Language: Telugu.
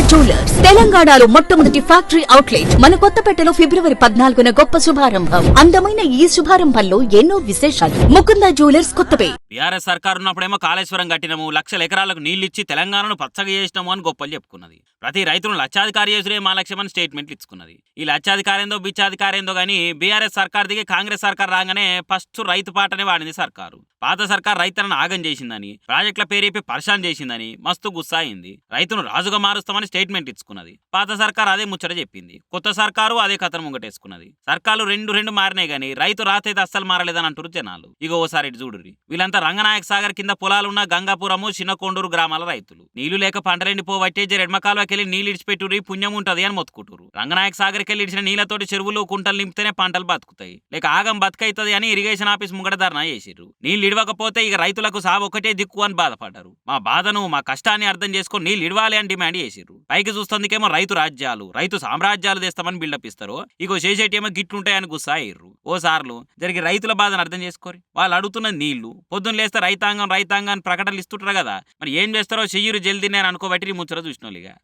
జ్యువెలర్స్ తెలంగాణలో మొట్టమొదటి ఫ్యాక్టరీ అవుట్లెట్ మన కొత్తపేటలో ఫిబ్రవరి 14న గొప్ప శుభారంభం. అందమైన ఈ శుభారంభంలో ఎన్నో విశేషాలు. ముకుంద జ్యువెలర్స్ కొత్తపేట. బీఆర్ఎస్ సర్కారు ఉన్నప్పుడేమో కాళేశ్వరం కట్టినము, లక్షల ఎకరాలకు నీళ్లిచ్చి తెలంగాణను పచ్చగా చేసినాము అని గొప్పలు చెప్పుకున్నది. ప్రతి రైతును లక్షాధికారి చేసుడే మా లక్ష్యమని స్టేట్మెంట్లు ఇచ్చుకున్నది. ఈ లక్షాధికారేందో బిచ్చాధికారేందో గానీ బీఆర్ఎస్ సర్కార్ దిగి కాంగ్రెస్ సర్కార్ రాగానే ఫస్ట్ రైతు పాటనే వాడింది సర్కారు. పాత సర్కార్ రైతులను ఆగం చేసిందని, ప్రాజెక్టుల పేరేపి పరిశాన్ చేసిందని మస్తు గుస్సాయింది. రైతును రాజుగా మారుస్తామని స్టేట్మెంట్ ఇచ్చుకున్నది. పాత సర్కార్ అదే ముచ్చట చెప్పింది. కొత్త సర్కారు అదే కథను ముంగటేసుకున్నది. సర్కారు రెండు మారినాయి గానీ రైతు రాతైతే అస్సలు మారలేదని అంటారు జనాలు. ఇక ఓసారి ఇటు చూడుర్రి. వీళ్ళంతా రంగనాయక సాగర్ కింద పొలాలున్న గంగాపురము, చిన్నకొండూరు గ్రామాల రైతులు. నీళ్లు లేక పంటలెండిపోవట్టే రెడ్మ కాలువకెళ్ళి నీళ్ళు ఇడిచిపెట్టుర్రి, పుణ్యం ఉంటది అని మొత్తుకుంటారు. రంగనాయక సాగర్కి వెళ్ళి ఇడిచిన నీళ్లతోటి చెరువులు కుంటలు నింపితేనే పంటలు బతుకుతాయి, లేక ఆగం బతుకైతుంది అని ఇరిగేషన్ ఆఫీస్ ముంగట ధర్నా చేసిర్రు. నీళ్లు ఇడవకపోతే ఇక రైతులకు సాగు ఒకటే దిక్కు అని బాధపడ్డారు. మా బాధను, మా కష్టాన్ని అర్థం చేసుకొని నీళ్లు ఇడవాలి అని డిమాండ్ చేసిర్రు. పైకి చూస్తుందికేమో రైతు రాజ్యాలు, రైతు సామ్రాజ్యాలు తెస్తామని బిల్డప్ ఇస్తారు. ఇగో చేసేటేమో గిట్లుంటాయని గుస్సాయిర్రు. ఓ సార్లు జరిగి రైతుల బాధను అర్థం చేసుకోరి. వాళ్ళు అడుగుతున్నది నీళ్లు. పొద్దున్న లేస్తే రైతాంగాన్ని ప్రకటనలు ఇస్తుంటారు కదా, మరి ఏం చేస్తారో చెయ్యూరు జల్దీ నేను అనుకోబట్టి ముచ్చట చూసినోళ్ళిగా.